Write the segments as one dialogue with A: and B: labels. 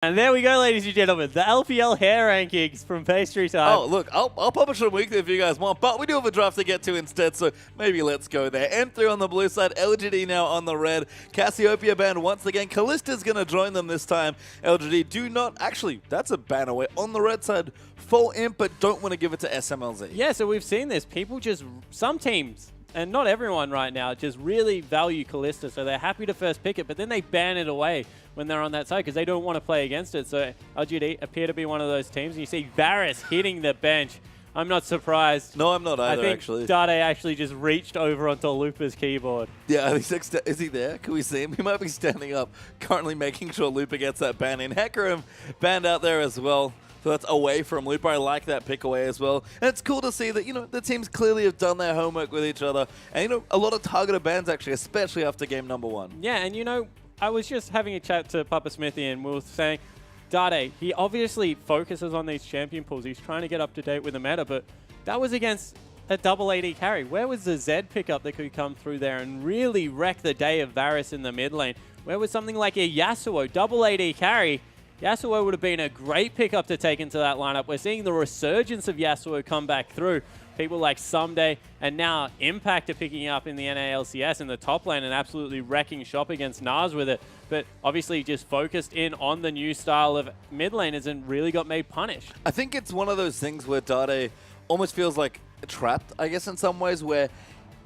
A: And there we go, ladies and gentlemen, the LPL hair rankings from pastry time.
B: Oh, look, I'll publish them weekly if you guys want, but we do have a draft to get to instead, so maybe let's go there. M3 on the blue side, LGD now on the red. Cassiopeia banned once again. Kallista's going to join them this time. LGD do not, actually, that's a ban away. On the red side, full imp, but don't want to give it to SMLZ.
A: Yeah, so we've seen this. People just, some teams, and not everyone right now, just really value Kallista, so they're happy to first pick it, but then they ban it away when they're on that side because they don't want to play against it. So LGD appear to be one of those teams, and you see Varus hitting the bench. I'm not surprised.
B: No, I'm not either,
A: I think
B: actually.
A: Dade actually just reached over onto Lupa's keyboard.
B: Yeah, is he there? Can we see him? He might be standing up, currently making sure Lupa gets that ban in. Hecarim banned out there as well. So that's away from Lupa. I like that pick away as well. And it's cool to see that, you know, the teams clearly have done their homework with each other. And, you know, a lot of targeted bans actually, especially after game number 1.
A: Yeah, and, you know, I was just having a chat to Papa Smithy and we were saying, Dade, he obviously focuses on these champion pools. He's trying to get up to date with the meta, but that was against a double AD carry. Where was the Z pickup that could come through there and really wreck the day of Varus in the mid lane? Where was something like a Yasuo, double AD carry? Yasuo would have been a great pickup to take into that lineup. We're seeing the resurgence of Yasuo come back through. People like Someday and now Impact are picking up in the NALCS in the top lane and absolutely wrecking shop against Nars with it. But obviously just focused in on the new style of mid laners and really got made punished.
B: I think it's one of those things where Dade almost feels like trapped, I guess, in some ways, where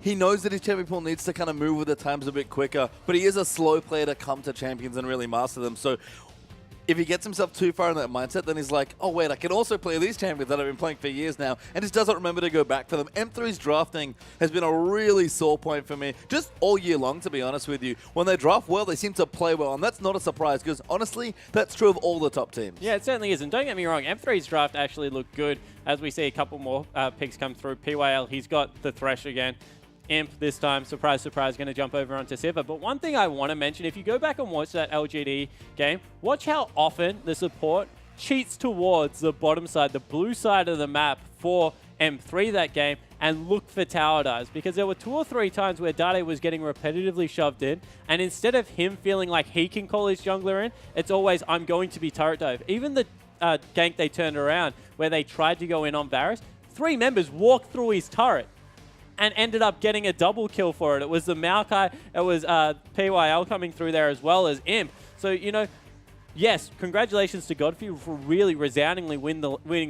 B: he knows that his champion pool needs to kind of move with the times a bit quicker, but he is a slow player to come to champions and really master them. So if he gets himself too far in that mindset, then he's like, oh wait, I can also play these champions that I've been playing for years now, and just doesn't remember to go back for them. M3's drafting has been a really sore point for me, just all year long, to be honest with you. When they draft well, they seem to play well, and that's not a surprise, because honestly, that's true of all the top teams.
A: Yeah, it certainly is, and don't get me wrong, M3's draft actually looked good, as we see a couple more picks come through. PYL, he's got the Thresh again. Imp this time, surprise, surprise, going to jump over onto Sivir. But one thing I want to mention, if you go back and watch that LGD game, watch how often the support cheats towards the bottom side, the blue side of the map for M3 that game, and look for tower dives. Because there were 2 or 3 times where Dade was getting repetitively shoved in, and instead of him feeling like he can call his jungler in, it's always, I'm going to be turret dive. Even the gank they turned around, where they tried to go in on Varus, 3 members walked through his turret and ended up getting a double kill for it. It was the Maokai, it was PYL coming through there as well as Imp. So, you know, yes, congratulations to Godfrey for really resoundingly winning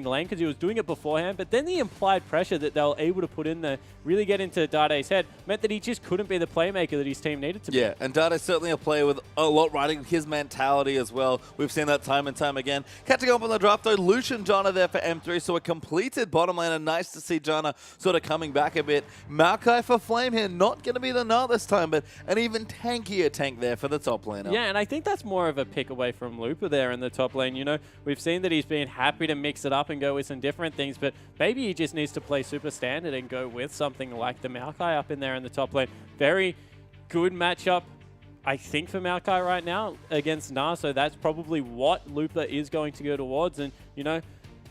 A: the lane because he was doing it beforehand, but then the implied pressure that they were able to put in there, really get into Dade's head, meant that he just couldn't be the playmaker that his team needed to be.
B: Yeah, and Dade's certainly a player with a lot riding his mentality as well. We've seen that time and time again. Catching up on the draft though, Lucian Jana there for M3, so a completed bottom laner. Nice to see Jana sort of coming back a bit. Maokai for Flame here, not going to be the Gnar this time, but an even tankier tank there for the top laner.
A: Yeah, and I think that's more of a pick away from Lupa there in the top lane. You know, we've seen that he's been happy to mix it up and go with some different things, but maybe he just needs to play super standard and go with something like the Maokai up in there in the top lane. Very good matchup, I think, for Maokai right now against Gnar, so that's probably what Lupa is going to go towards. And, you know,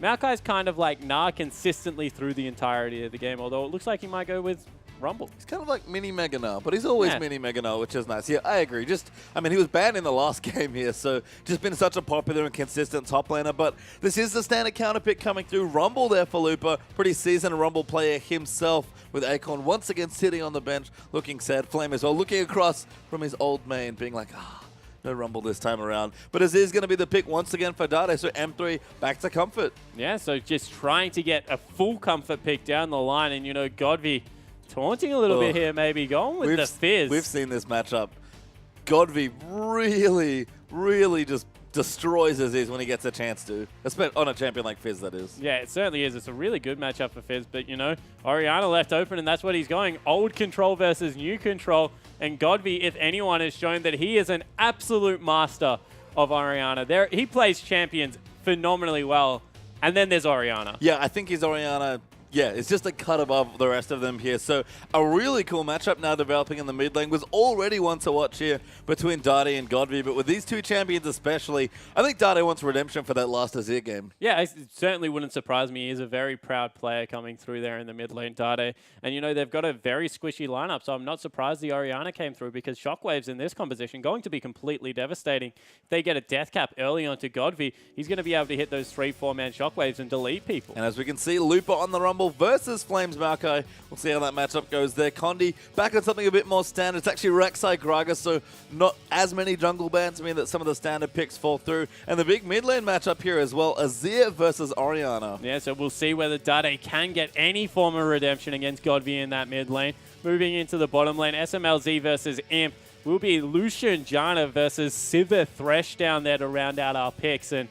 A: Maokai's kind of like Gnar consistently through the entirety of the game, although it looks like he might go with Rumble.
B: He's kind of like mini Mega Gnar, but he's always mini Mega Gnar, which is nice. Yeah, I agree. I mean, he was banned in the last game here, so just been such a popular and consistent top laner, but this is the standard counter pick coming through. Rumble there for Lupa, pretty seasoned Rumble player himself, with Acorn once again sitting on the bench, looking sad. Flame as well, looking across from his old main, being like, no Rumble this time around. But this is going to be the pick once again for Dade, so M3 back to comfort.
A: Yeah, so just trying to get a full comfort pick down the line, and, you know, Godvi taunting a little bit here, maybe going with the Fizz.
B: We've seen this matchup. Godvi really, really just destroys Aziz when he gets a chance to. Especially on a champion like Fizz, that is.
A: Yeah, it certainly is. It's a really good matchup for Fizz, but, you know, Orianna left open, and that's what he's going. Old control versus new control, and Godvi, if anyone, has shown that he is an absolute master of Orianna. He plays champions phenomenally well, and then there's Orianna.
B: Yeah, I think his Orianna Yeah, it's just a cut above the rest of them here. So a really cool matchup now developing in the mid lane. Was already one to watch here between Dade and Godby, but with these two champions especially, I think Dade wants redemption for that last Azir game.
A: Yeah, it certainly wouldn't surprise me. He's a very proud player coming through there in the mid lane, Dade. And, you know, they've got a very squishy lineup, so I'm not surprised the Orianna came through because Shockwave's in this composition going to be completely devastating. If they get a death cap early onto Godby, he's going to be able to hit those 3-4-man Shockwaves and delete people.
B: And as we can see, Lupa on the Rumble versus Flames Maokai. We'll see how that matchup goes there. Condi back on something a bit more standard. It's actually Rek'Sai Gragas, so not as many jungle bans. I mean that some of the standard picks fall through. And the big mid lane matchup here as well, Azir versus Orianna.
A: Yeah, so we'll see whether Dade can get any form of redemption against Godby in that mid lane. Moving into the bottom lane, SMLZ versus Imp will be Lucian Jana versus Sivir Thresh down there to round out our picks. And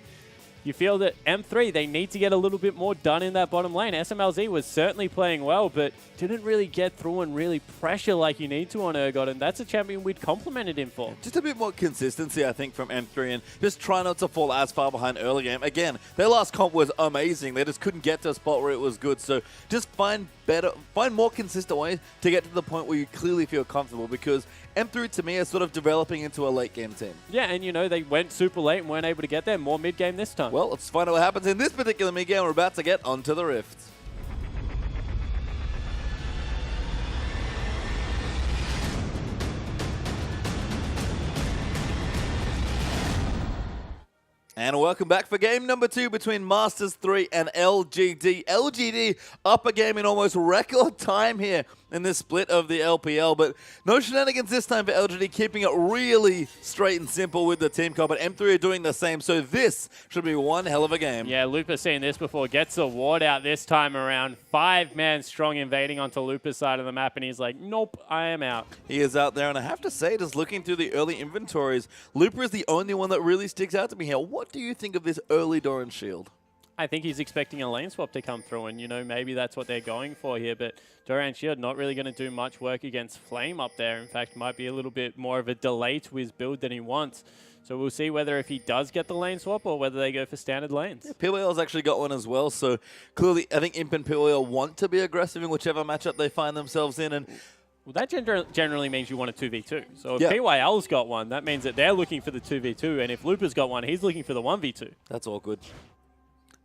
A: you feel that M3, they need to get a little bit more done in that bottom lane. SMLZ was certainly playing well, but didn't really get through and really pressure like you need to on Urgot, and that's a champion we'd complimented him for.
B: Just a bit more consistency, I think, from M3, and just try not to fall as far behind early game. Again, their last comp was amazing. They just couldn't get to a spot where it was good, so just find more consistent ways to get to the point where you clearly feel comfortable, because M3 to me is sort of developing into a late game team.
A: Yeah, and you know, they went super late and weren't able to get there. More mid game this time.
B: Well, let's find out what happens in this particular mid game. We're about to get onto the Rift. And welcome back for game number 2 between Master3 and LGD. LGD up a game in almost record time here in this split of the LPL, but no shenanigans this time for LGD, keeping it really straight and simple with the team comp, but M3 are doing the same, so this should be one hell of a game.
A: Yeah, Lupa's seen this before, gets a ward out this time around, 5-man strong invading onto Lupa's side of the map, and he's like, nope, I am out.
B: He is out there, and I have to say, just looking through the early inventories, Lupa is the only one that really sticks out to me here. What do you think of this early Doran Shield?
A: I think he's expecting a lane swap to come through, and, you know, maybe that's what they're going for here, but Doran Shield not really going to do much work against Flame up there. In fact, might be a little bit more of a delay to his build than he wants. So we'll see whether if he does get the lane swap or whether they go for standard lanes.
B: Yeah, PWL's actually got one as well, so clearly I think Imp and PWL want to be aggressive in whichever matchup they find themselves in, and
A: well, that generally means you want a 2v2. So if
B: yeah.
A: PYL's got one, that means that they're looking for the 2v2, and if Lupa's got one, he's looking for the 1v2.
B: That's all good.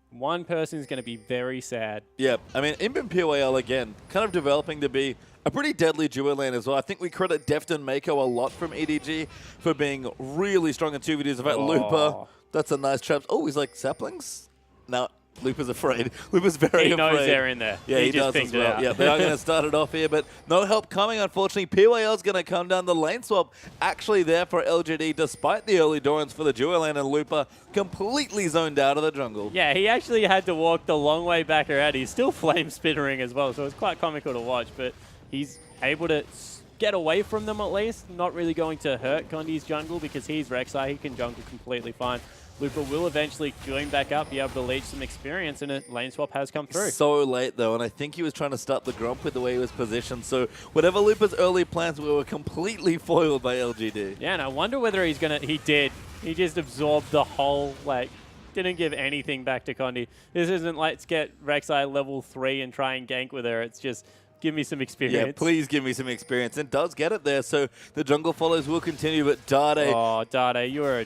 A: One person's going to be very sad.
B: Yeah, I mean, Imp and PYL, again, kind of developing to be a pretty deadly duo lane as well. I think we credit Deft and Mako a lot from EDG for being really strong in 2v2s. In fact, Lupa, that's a nice trap. Oh, he's like, saplings? No, Lupa's afraid. Lupa's very afraid.
A: He knows they're in there.
B: Yeah, he does as well. Yeah, they are going to start it off here, but no help coming, unfortunately. PYL's going to come down. The lane swap actually there for LGD, despite the early Dorans for the duo lane, and Lupa completely zoned out of the jungle.
A: Yeah, he actually had to walk the long way back around. He's still flame spittering as well, so it's quite comical to watch, but he's able to get away from them at least. Not really going to hurt Condi's jungle because he's Rek'Sai. He can jungle completely fine. Lupa will eventually join back up, be able to leech some experience, and a lane swap has come through.
B: So late, though, and I think he was trying to start the Grump with the way he was positioned, so whatever Lupa's early plans were completely foiled by LGD.
A: Yeah, and I wonder whether he's going to... He did. He just absorbed the whole, like, didn't give anything back to Condi. This isn't, let's get Rek'Sai level 3 and try and gank with her. It's just... give me some experience.
B: Yeah, please give me some experience. And does get it there, so the jungle follows will continue, but Dade...
A: Oh, Dade, you're a...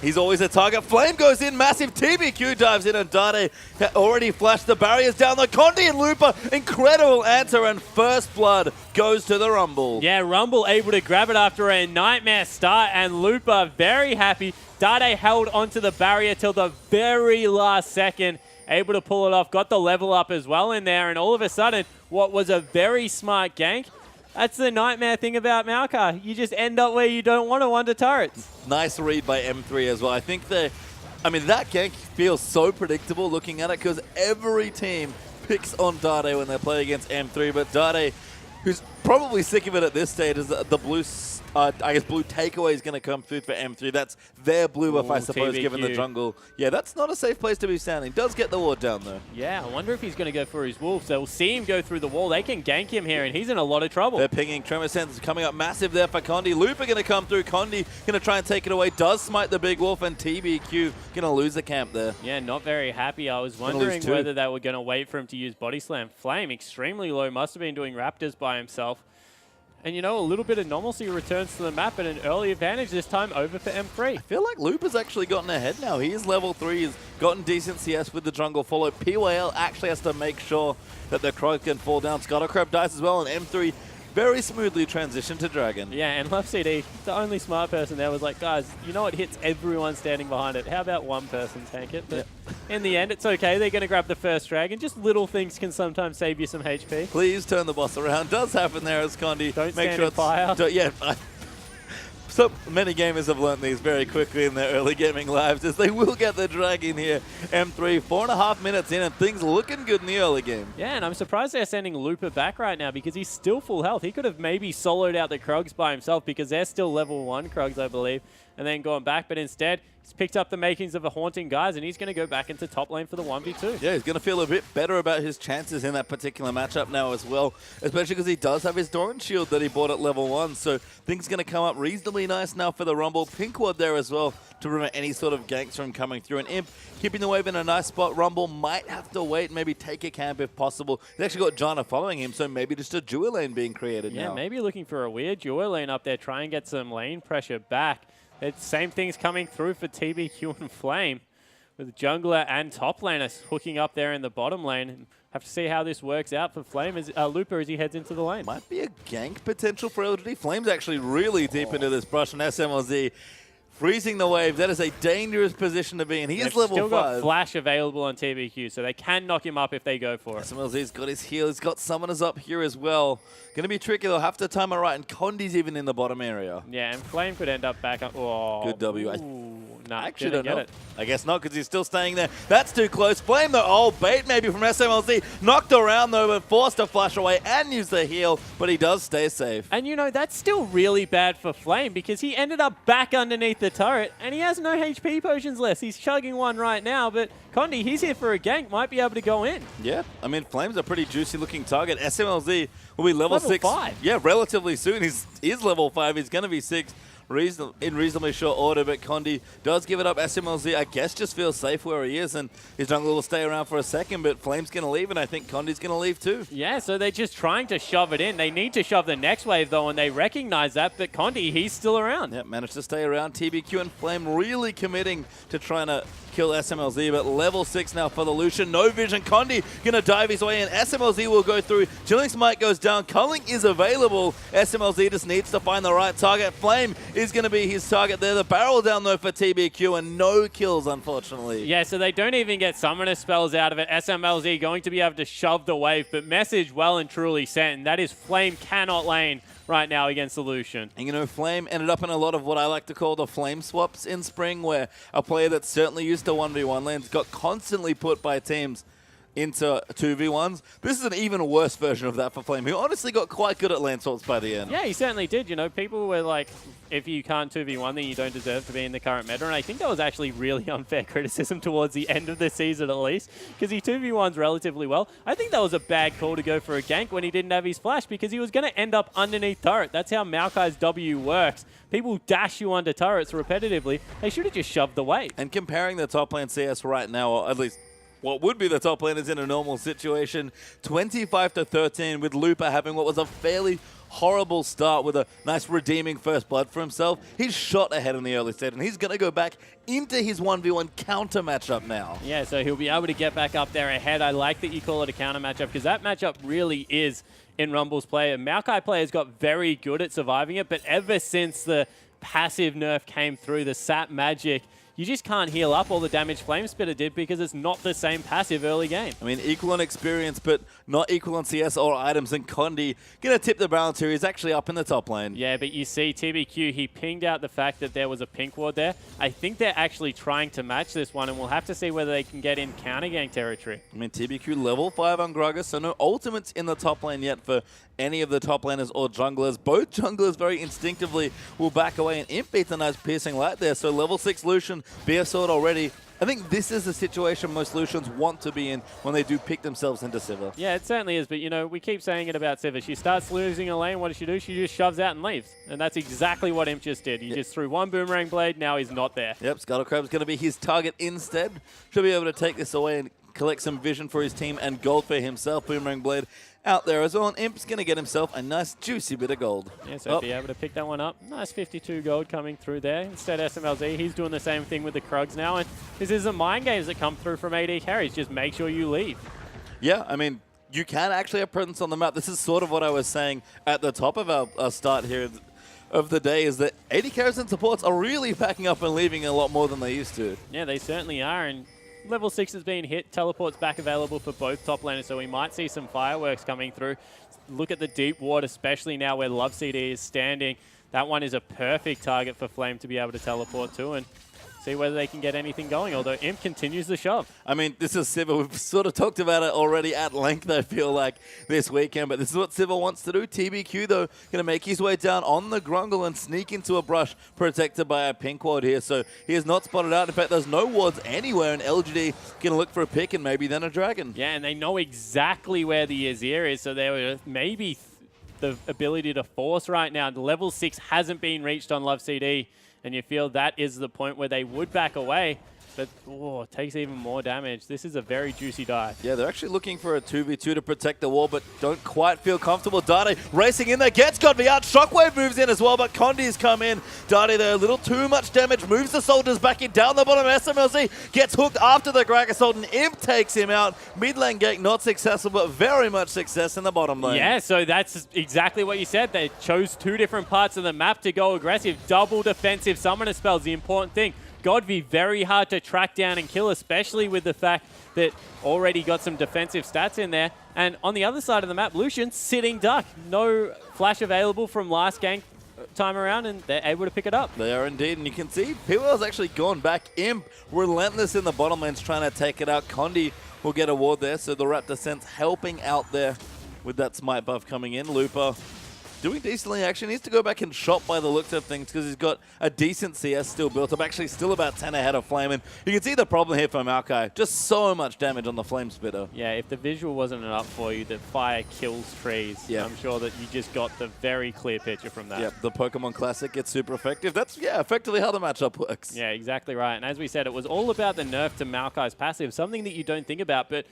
B: He's always a target. Flame goes in, massive TBQ dives in, and Dade already flashed the barriers down the Condi and Lupa. Incredible answer, and first blood goes to the Rumble.
A: Yeah, Rumble able to grab it after a nightmare start, and Lupa very happy. Dade held onto the barrier till the very last second, able to pull it off, got the level up as well in there, and all of a sudden, what was a very smart gank, that's the nightmare thing about Maokai. You just end up where you don't want to under turrets. Nice
B: read by M3 as well. I think that gank feels so predictable looking at it because every team picks on Dade when they play against M3, but Dade, who's probably sick of it at this stage as the blue, I guess blue takeaway is going to come through for M3. That's their blue buff, I suppose, given the jungle. Yeah, that's not a safe place to be standing. Does get the ward down, though.
A: Yeah, I wonder if he's going to go for his wolves. They'll see him go through the wall. They can gank him here, and he's in a lot of trouble.
B: They're pinging. Tremor Sense coming up massive there for Condi. Looper going to come through. Condi going to try and take it away. Does smite the big wolf, and TBQ going to lose the camp there.
A: Yeah, not very happy. I was wondering whether they were going to wait for him to use Body Slam. Flame, extremely low, must have been doing Raptors by himself. And, you know, a little bit of normalcy returns to the map and an early advantage this time over for M3.
B: I feel like Looper's actually gotten ahead now. He is level 3. He's gotten decent CS with the jungle follow. PYL actually has to make sure that the Krog can fall down. Scuttlecrab dies as well, and M3 very smoothly transitioned to Dragon.
A: Yeah, and Left CD, the only smart person there, was like, guys, you know it hits everyone standing behind it. How about one person tank it? But in the end, it's okay. They're going to grab the first Dragon. Just little things can sometimes save you some HP.
B: Please turn the boss around. Does happen there as Condi.
A: Don't make sure fire.
B: Yeah. So many gamers have learned these very quickly in their early gaming lives as they will get the Dragon here. M3, 4.5 minutes in, and things looking good in the early game.
A: Yeah, and I'm surprised they're sending Looper back right now because he's still full health. He could have maybe soloed out the Krogs by himself because they're still level 1 Krogs, I believe, and then gone back. But instead, he's picked up the makings of a Haunting Guise, and he's going to go back into top lane for the 1v2.
B: Yeah, he's going to feel a bit better about his chances in that particular matchup now as well, especially because he does have his Doran Shield that he bought at level 1, so things going to come up reasonably nice now for the Rumble. Pink Ward there as well to prevent any sort of ganks from coming through. And Imp keeping the wave in a nice spot. Rumble might have to wait and maybe take a camp if possible. He's actually got Janna following him, so maybe just a dual lane being created now.
A: Yeah, maybe looking for a weird dual lane up there, try and get some lane pressure back. It's same things coming through for TBQ and Flame, with jungler and top laners hooking up there in the bottom lane. And have to see how this works out for Flame as Looper as he heads into the lane.
B: Might be a gank potential for LGD. Flame's actually really deep into this brush, and SMLZ freezing the wave. That is a dangerous position to be in. He is level 5.
A: Still got Flash available on TBQ, so they can knock him up if they go for it.
B: SMLZ's got his heal. He's got summoners up here as well. Going to be tricky. They'll have to time it right, and Condi's even in the bottom area.
A: Yeah, and Flame could end up back up. Oh,
B: good W.
A: Nah,
B: I actually don't know.
A: It.
B: I guess not, because he's still staying there. That's too close. Flame, though. Oh, bait maybe from SMLZ. Knocked around, though, but forced to flash away and use the heal, but he does stay safe.
A: And, you know, that's still really bad for Flame because he ended up back underneath the turret, and he has no HP potions left. He's chugging one right now, but Condi, he's here for a gank, might be able to go in.
B: Yeah, I mean, Flame's a pretty juicy-looking target. SMLZ will be level 6.
A: 5.
B: Yeah, relatively soon. He's level 5. He's going to be 6. In reasonably short order, but Condi does give it up. SMLZ, I guess, just feels safe where he is, and his jungler will stay around for a second, but Flame's going to leave, and I think Condi's going to leave too.
A: Yeah, so they're just trying to shove it in. They need to shove the next wave, though, and they recognize that, but Condi, he's still around.
B: Yeah, managed to stay around. TBQ and Flame really committing to trying to kill SMLZ, but level 6 now for the Lucian. No vision. Condi going to dive his way in. SMLZ will go through. Chilling Smite goes down. Culling is available. SMLZ just needs to find the right target. Flame is going to be his target there. The barrel down, though, for TBQ, and no kills, unfortunately.
A: Yeah, so they don't even get summoner spells out of it. SMLZ going to be able to shove the wave, but message well and truly sent, and that is Flame cannot lane right now against the Lucian.
B: And, you know, Flame ended up in a lot of what I like to call the Flame swaps in spring, where a player that's certainly used to 1v1 lanes got constantly put by teams into 2v1s. This is an even worse version of that for Flame, who honestly got quite good at lane swaps by the end.
A: Yeah, he certainly did. You know, people were like, if you can't 2v1, then you don't deserve to be in the current meta. And I think that was actually really unfair criticism towards the end of the season, at least, because he 2v1s relatively well. I think that was a bad call to go for a gank when he didn't have his flash, because he was going to end up underneath turret. That's how Maokai's W works. People dash you under turrets repetitively. They should have just shoved the wave.
B: And comparing the top lane CS right now, or at least what would be the top laners in a normal situation, 25-13, with Looper having what was a fairly horrible start with a nice redeeming first blood for himself. He's shot ahead in the early stage, and he's going to go back into his 1v1 counter matchup now.
A: Yeah, so he'll be able to get back up there ahead. I like that you call it a counter matchup, because that matchup really is in Rumble's play. And Maokai players got very good at surviving it, but ever since the passive nerf came through, the sap magic, you just can't heal up all the damage Flame Spitter did because it's not the same passive early game.
B: I mean, equal on experience, but not equal on CS or items. And Condi going to tip the balance here. He's actually up in the top lane.
A: Yeah, but you see TBQ, he pinged out the fact that there was a pink ward there. I think they're actually trying to match this one, and we'll have to see whether they can get in counter gang territory.
B: I mean, TBQ level 5 on Gragas, so no ultimates in the top lane yet for any of the top laners or junglers. Both junglers very instinctively will back away, and Imp beats a nice piercing light there. So level 6 Lucian, BF Sword already. I think this is the situation most Lucians want to be in when they do pick themselves into Sivir.
A: Yeah, it certainly is, but you know, we keep saying it about Sivir. She starts losing a lane, what does she do? She just shoves out and leaves. And that's exactly what Imp just did. He just threw one Boomerang Blade, now he's not there.
B: Yep, Scuttlecrab's going to be his target instead. Should be able to take this away and collect some vision for his team and gold for himself. Boomerang Blade out there as well, and Imp's going to get himself a nice juicy bit of gold.
A: Yeah, so be able to pick that one up. Nice 52 gold coming through there. Instead SMLZ, he's doing the same thing with the Krugs now, and this is the mind games that come through from AD carries. Just make sure you leave.
B: Yeah, I mean, you can actually have presence on the map. This is sort of what I was saying at the top of our start here of the day, is that AD carries and supports are really backing up and leaving a lot more than they used to.
A: Yeah, they certainly are, and level 6 has been hit. Teleport's back available for both top laners, so we might see some fireworks coming through. Look at the deep ward, especially now where Love CD is standing. That one is a perfect target for Flame to be able to teleport to and see whether they can get anything going, although Imp continues the shove.
B: I mean, this is Sivir. We've sort of talked about it already at length, I feel like, this weekend, but this is what Sivir wants to do. TBQ, though, going to make his way down on the Grungle and sneak into a brush protected by a pink ward here, so he is not spotted out. In fact, there's no wards anywhere, and LGD going to look for a pick and maybe then a dragon.
A: Yeah, and they know exactly where the Azir is, so there maybe the ability to force right now. The level 6 hasn't been reached on Love CD, and you feel that is the point where they would back away. But, it takes even more damage. This is a very juicy dive.
B: Yeah, they're actually looking for a 2v2 to protect the wall, but don't quite feel comfortable. Dade racing in there, gets Godby out. Shockwave moves in as well, but Condi's come in. Dade there, a little too much damage, moves the soldiers back in. Down the bottom, SMLZ gets hooked after the Greg Assault, and Imp takes him out. Mid lane gate not successful, but very much success in the bottom lane.
A: Yeah, so that's exactly what you said. They chose two different parts of the map to go aggressive. Double defensive summoner spells, the important thing. Godby very hard to track down and kill, especially with the fact that already got some defensive stats in there. And on the other side of the map, Lucian sitting duck. No flash available from last gank time around, and they're able to pick it up.
B: They are indeed, and you can see PWL's actually gone back. Imp, relentless in the bottom lanes, trying to take it out. Condi will get a ward there, so the Raptor Sense helping out there with that smite buff coming in. Looper doing decently, actually needs to go back and shop by the looks of things because he's got a decent CS still built up, actually still about 10 ahead of Flame, and you can see the problem here for Maokai. Just so much damage on the Flame Spitter.
A: Yeah, if the visual wasn't enough for you that fire kills trees, I'm sure that you just got the very clear picture from that.
B: Yep, the Pokemon Classic gets super effective. That's, effectively how the matchup works.
A: Yeah, exactly right. And as we said, it was all about the nerf to Maokai's passive, something that you don't think about, but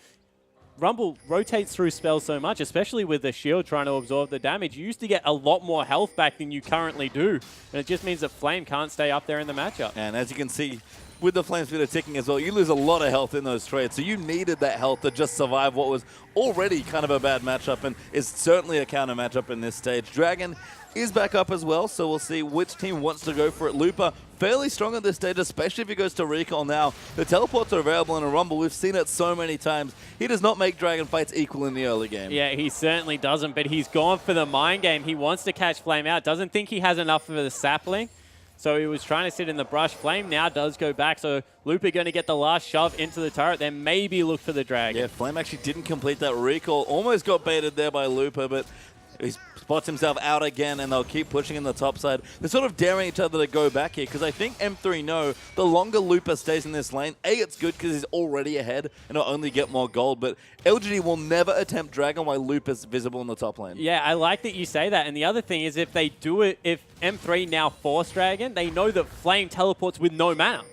A: Rumble rotates through spells so much, especially with the shield trying to absorb the damage. You used to get a lot more health back than you currently do, and it just means that Flame can't stay up there in the matchup. And
B: as you can see, with the Flame Spitter ticking as well, you lose a lot of health in those trades, so you needed that health to just survive what was already kind of a bad matchup, and is certainly a counter matchup in this stage. Dragon is back up as well, so we'll see which team wants to go for it. Looper, fairly strong at this stage, especially if he goes to recall now. The teleports are available in a Rumble. We've seen it so many times. He does not make Dragon fights equal in the early game.
A: Yeah, he certainly doesn't, but he's gone for the mind game. He wants to catch Flame out. Doesn't think he has enough for the sapling, so he was trying to sit in the brush. Flame now does go back, so Looper going to get the last shove into the turret, then maybe look for the Dragon.
B: Yeah, Flame actually didn't complete that recall. Almost got baited there by Looper, but he spots himself out again, and they'll keep pushing in the top side. They're sort of daring each other to go back here, because I think M3 know the longer Looper stays in this lane, A, it's good because he's already ahead, and he'll only get more gold, but LGD will never attempt Dragon while Looper's visible in the top lane.
A: Yeah, I like that you say that, and the other thing is if they do it, if M3 now force Dragon, they know that Flame teleports with no mana.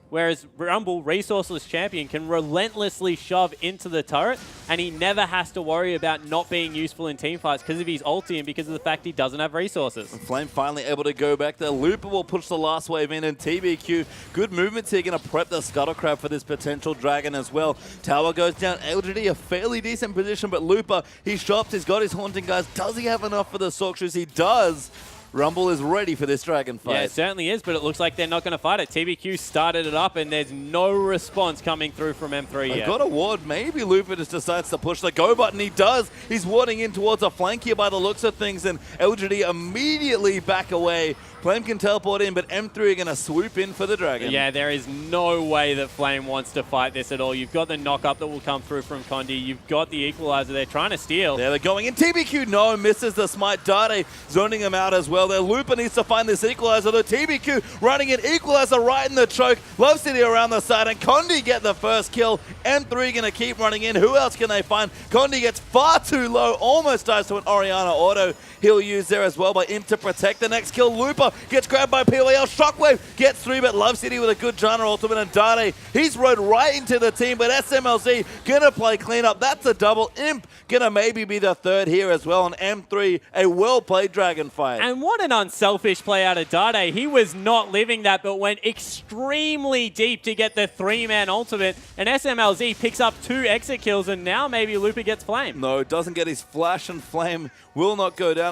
A: Whereas Rumble, resourceless champion, can relentlessly shove into the turret, and he never has to worry about not being useful in teamfights because of his ulti and because of the fact he doesn't have resources.
B: And Flame finally able to go back there. Looper will push the last wave in, and TBQ, good movements here, going to prep the Scuttlecrab for this potential Dragon as well. Tower goes down. LGD, a fairly decent position, but Looper, he shops, he's got his Haunting Guys. Does he have enough for the Sorceres? He does. Rumble is ready for this dragon fight.
A: Yeah, it certainly is, but it looks like they're not going to fight it. TBQ started it up, and there's no response coming through from M3 yet.
B: I've got a ward. Maybe Looper just decides to push the go button. He does. He's warding in towards a flank here by the looks of things, and LGD immediately back away. Flame can teleport in, but M3 are going to swoop in for the dragon.
A: Yeah, there is no way that Flame wants to fight this at all. You've got the knock-up that will come through from Condi. You've got the equalizer. They're trying to steal.
B: There they're going in. TBQ, no, misses the smite. Dade zoning him out as well. Their Looper needs to find this equalizer. The TBQ running in. Equalizer right in the choke. Love City around the side, and Condi get the first kill. M3 going to keep running in. Who else can they find? Condi gets far too low. Almost dies to an Orianna auto. He'll use there as well by Imp to protect the next kill. Looper gets grabbed by PYL. Shockwave gets through, but Love City with a good Janna ultimate, and Dade, he's rode right into the team, but SMLZ gonna play cleanup. That's a double. Imp gonna maybe be the third here as well, and M3, a well-played dragon fight.
A: And what an unselfish play out of Dade. He was not living that, but went extremely deep to get the 3-man ultimate, and SMLZ picks up 2 exit kills, and now maybe Looper gets Flame.
B: No, doesn't get his flash, and Flame will not go down.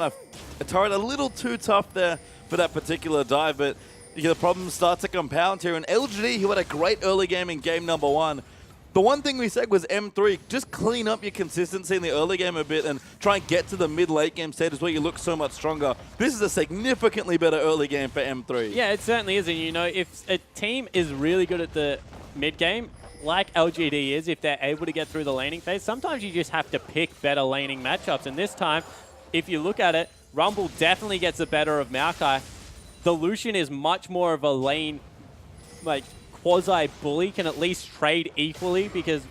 B: A turret a little too tough there for that particular dive, but the problems start to compound here. And LGD, who had a great early game in game number 1, the one thing we said was M3, just clean up your consistency in the early game a bit and try and get to the mid-late game stages where you look so much stronger. This is a significantly better early game for M3.
A: Yeah, it certainly is. And, you know, if a team is really good at the mid-game, like LGD is, if they're able to get through the laning phase, sometimes you just have to pick better laning matchups. And this time, if you look at it, Rumble definitely gets the better of Maokai. The Lucian is much more of a lane, like, quasi-bully, can at least trade equally, because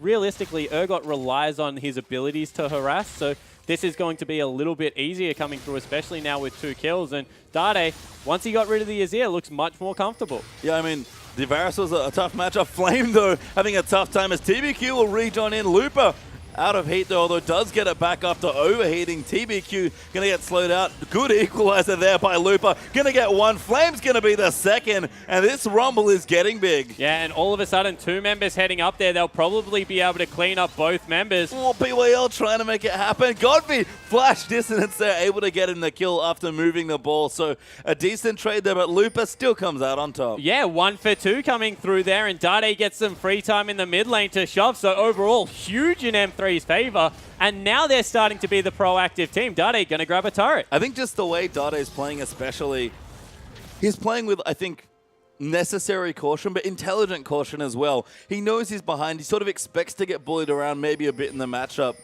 A: realistically, Urgot relies on his abilities to harass, so this is going to be a little bit easier coming through, especially now with 2 kills. And Dade, once he got rid of the Azir, looks much more comfortable.
B: Yeah, I mean, the Varus was a tough matchup. Flame, though, having a tough time as TBQ will rejoin in. Looper out of heat, though, although does get it back after overheating. TBQ going to get slowed out. Good equalizer there by Looper. Going to get 1. Flame's going to be the second, and this Rumble is getting big.
A: Yeah, and all of a sudden, 2 members heading up there. They'll probably be able to clean up both members.
B: Oh, PYL trying to make it happen. Godby, flash dissonance there, able to get in the kill after moving the ball. So a decent trade there, but Looper still comes out on top.
A: Yeah, 1 for 2 coming through there, and Dade gets some free time in the mid lane to shove. So overall, huge in M3's favor, and now they're starting to be the proactive team. Dade going to grab a turret.
B: I think just the way Dade is playing especially, he's playing with, I think, necessary caution, but intelligent caution as well. He knows he's behind. He sort of expects to get bullied around maybe a bit in the matchup.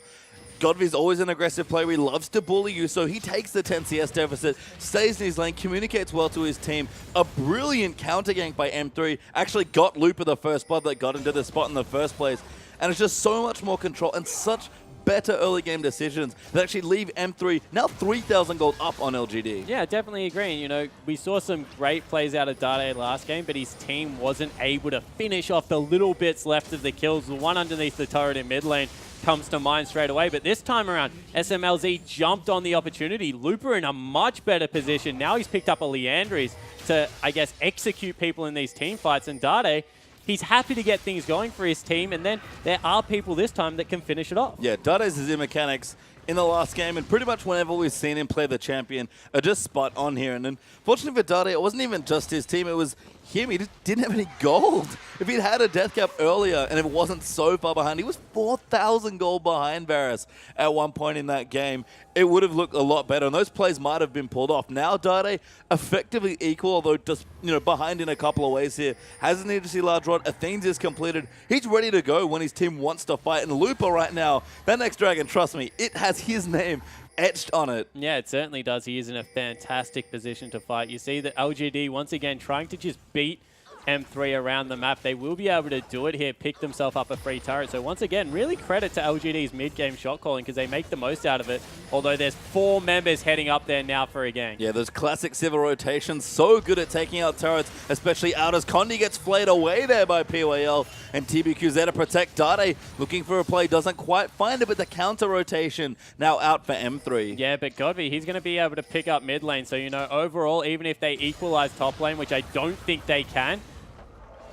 B: Godvy's always an aggressive player. He loves to bully you, so he takes the 10 CS deficit, stays in his lane, communicates well to his team. A brilliant counter gank by M3 actually got Looper the first blood that got into the spot in the first place. And it's just so much more control and such better early game decisions that actually leave M3 now 3,000 gold up on LGD.
A: Yeah, definitely agree. You know, we saw some great plays out of Dade last game, but his team wasn't able to finish off the little bits left of the kills. The one underneath the turret in mid lane comes to mind straight away, but this time around, SMLZ jumped on the opportunity. Looper in a much better position. Now he's picked up a Leandries to, I guess, execute people in these team fights, and Dade, he's happy to get things going for his team, and then there are people this time that can finish it off.
B: Yeah, Dade's Azir mechanics in the last game, and pretty much whenever we've seen him play the champion, are just spot on here. And then, fortunately for Dade, it wasn't even just his team, it was him. He just didn't have any gold. If he'd had a death cap earlier and it wasn't so far behind, he was 4,000 gold behind Varus at one point in that game, it would have looked a lot better, and those plays might have been pulled off. Now Dade effectively equal, although just behind in a couple of ways here. Hasn't needed to see large rod. Athene's is completed. He's ready to go when his team wants to fight. And Looper right now, that next dragon, trust me, it has his name etched on it.
A: Yeah, it certainly does. He is in a fantastic position to fight. You see that LGD, once again, trying to just beat M3 around the map. They will be able to do it here, pick themselves up a free turret. So once again, really credit to LGD's mid-game shot calling, because they make the most out of it, although there's 4 members heading up there now for a gank.
B: Yeah, those classic Civil rotations, so good at taking out turrets, especially out as Condi gets flayed away there by PYL, and TBQ's there to protect Dade, looking for a play, doesn't quite find it, but the counter rotation now out for M3.
A: Yeah, but Godby, he's going to be able to pick up mid lane, so overall, even if they equalize top lane, which I don't think they can,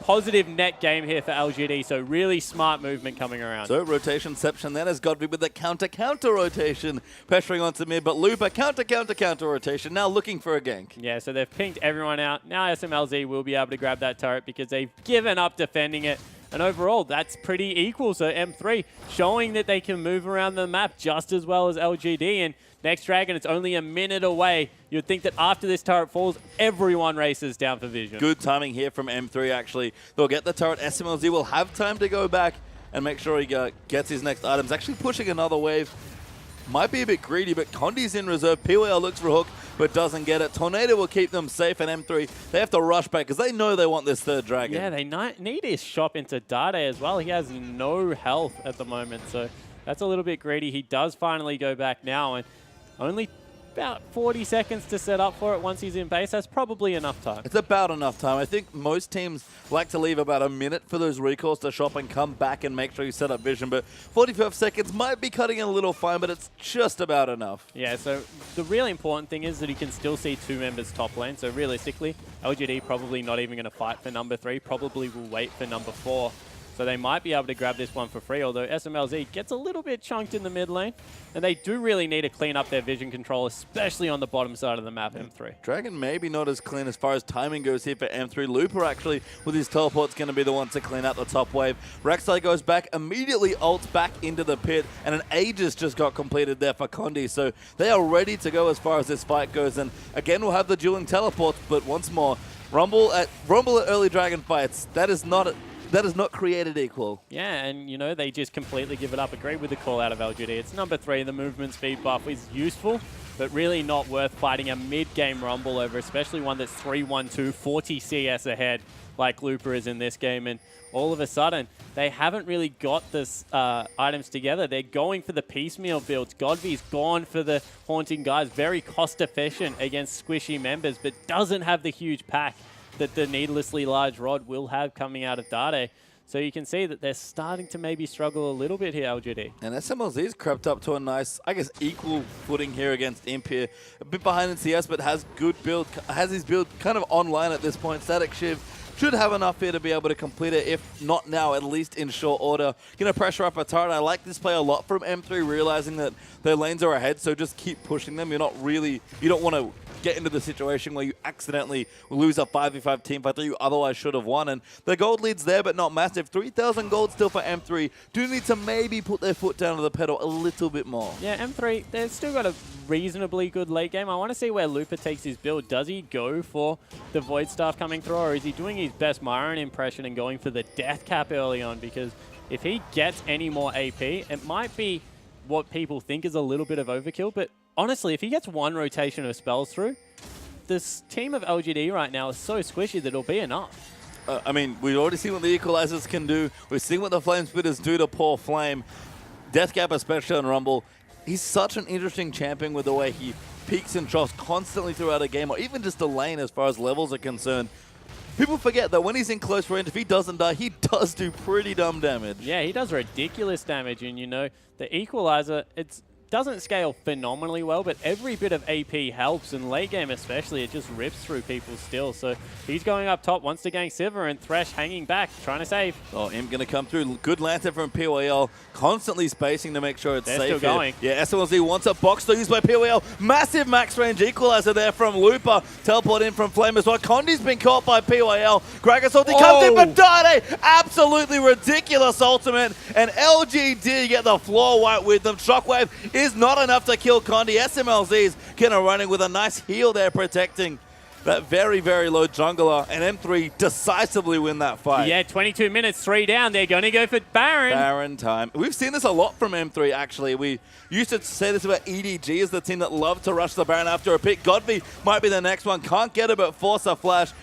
A: positive net game here for LGD, so really smart movement coming around.
B: So rotationception then has Godby with the counter rotation, pressuring onto mid, but Looper counter rotation, now looking for a gank.
A: Yeah, so they've pinged everyone out. Now SMLZ will be able to grab that turret because they've given up defending it. And overall, that's pretty equal. So M3 showing that they can move around the map just as well as LGD. And Next Dragon, it's only a minute away. You'd think that after this turret falls, everyone races down for vision.
B: Good timing here from M3, actually. They'll get the turret. SMLZ will have time to go back and make sure he gets his next items. Actually pushing another wave. Might be a bit greedy, but Condi's in reserve. PYL looks for a hook, but doesn't get it. Tornado will keep them safe, and M3, they have to rush back because they know they want this third dragon.
A: Yeah, they need his shop into Dade as well. He has no health at the moment, so that's a little bit greedy. He does finally go back now, and only about 40 seconds to set up for it once he's in base. That's probably enough time.
B: It's about enough time. I think most teams like to leave about a minute for those recalls to shop and come back and make sure you set up vision. But 45 seconds might be cutting it a little fine, but it's just about enough.
A: Yeah, so the really important thing is that he can still see two members top lane. So realistically, LGD probably not even going to fight for number 3, probably will wait for number 4. So they might be able to grab this one for free, although SMLZ gets a little bit chunked in the mid lane. And they do really need to clean up their vision control, especially on the bottom side of the map, M3.
B: Dragon maybe not as clean as far as timing goes here for M3. Looper actually, with his teleport's going to be the one to clean out the top wave. Rek'Sai goes back, immediately ults back into the pit, and an Aegis just got completed there for Condi. So they are ready to go as far as this fight goes. And again, we'll have the dueling teleports, but once more, Rumble at early Dragon fights, that is not created equal.
A: Yeah, and you know, they just completely give it up. Agree with the call out of LGD. It's number 3. The movement speed buff is useful, but really not worth fighting a mid-game Rumble over, especially one that's 3-1-2, 40 CS ahead like Looper is in this game. And all of a sudden, they haven't really got this items together. They're going for the piecemeal builds. Godby's gone for the Haunting Guys, very cost-efficient against squishy members, but doesn't have the huge pack that the needlessly large rod will have coming out of Dade. So you can see that they're starting to maybe struggle a little bit here, LGD.
B: And SMLZ's crept up to a nice, I guess, equal footing here against Imp here. A bit behind in CS, but has his build kind of online at this point. Static Shiv should have enough here to be able to complete it, if not now, at least in short order. Going to pressure up a turret. I like this play a lot from M3, realizing that their lanes are ahead, so just keep pushing them. You don't want to get into the situation where you accidentally lose a 5v5 teamfight that you otherwise should have won. And the gold lead's there, but not massive. 3,000 gold still for M3. Do need to maybe put their foot down to the pedal a little bit more.
A: Yeah, M3, they've still got a reasonably good late game. I want to see where Looper takes his build. Does he go for the Void Staff coming through, or is he doing his best Myron impression and going for the Death Cap early on? Because if he gets any more AP, it might be what people think is a little bit of overkill, but honestly, if he gets one rotation of spells through, this team of LGD right now is so squishy that it'll be enough.
B: I mean, we've already seen what the Equalizers can do. We've seen what the Flame Spitters do to poor Flame. Deathcap, especially on Rumble. He's such an interesting champion with the way he peaks and troughs constantly throughout a game, or even just a lane as far as levels are concerned. People forget that when he's in close range, if he doesn't die, he does do pretty dumb damage.
A: Yeah, he does ridiculous damage, and you know, the Equalizer, doesn't scale phenomenally well, but every bit of AP helps, and late game especially, it just rips through people still. So he's going up top, wants to gank Sivir, and Thresh hanging back, trying to save.
B: Oh, Imp going to come through. Good lantern from PYL, constantly spacing to make sure it's
A: They're
B: safe.
A: Still going.
B: Yeah, SLZ wants a box to use by PYL. Massive max range equalizer there from Looper. Teleport in from Flame as well. Condi's been caught by PYL. Gragas ulti comes in, but Dade, absolutely ridiculous ultimate. And LGD get the floor wipe with them. Shockwave is not enough to kill Condi. SMLZ's kind of running with a nice heal there, protecting that very, very low jungler. And M3 decisively win that fight.
A: Yeah, 22 minutes, 3 down. They're going to go for Baron.
B: Baron time. We've seen this a lot from M3, actually. We used to say this about EDG as the team that loved to rush the Baron after a pick. Godby might be the next one. Can't get it, but force a flash.